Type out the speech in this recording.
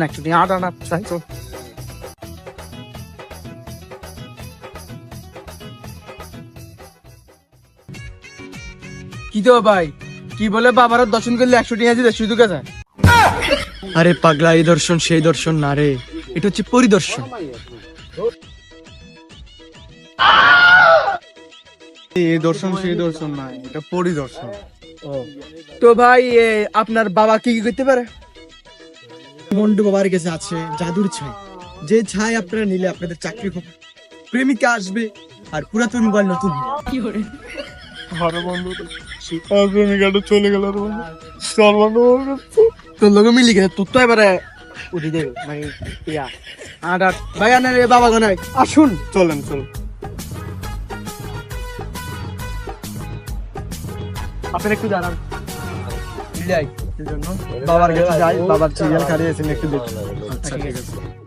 একটু নিয়ে আটা না চাই তো। কি তো ভাই, কি বলে বাবার দর্শন করলে 100 টাকা দিলে শুধু কাছে? আরে পাগলা, এই দর্শন সেই দর্শন না রে, এটা হচ্ছে পরিদর্শন। এই দর্শন সেই দর্শন না, এটা পরিদর্শন। তো ভাই আপনার বাবা কি কি করতে পারে? মন্ডু বাবার কাছে আছে জাদুর ছাই, যে ছাই আপনারা নিলে আপনাদের চাকরি হবে, প্রেমিকা আসবে, আর পুরাতন মোবাইল নতুন হবে। আরে বন্ধু, প্রেমিকাটা চলে গেল রে বন্ধু। চল বন্ধু, তোর লোক মিলি গেছে, তোর তো এবারে উঠি দেবে মানে ইয়া আটা। ভাই আনে রে বাবা গানাই, আসুন চলেন চল। আপনার একটু দাঁড়ান, বাবার কাছে যাই, বাবার সিরিয়াল খারিয়েছেন একটু দেখি। আচ্ছা ঠিক আছে।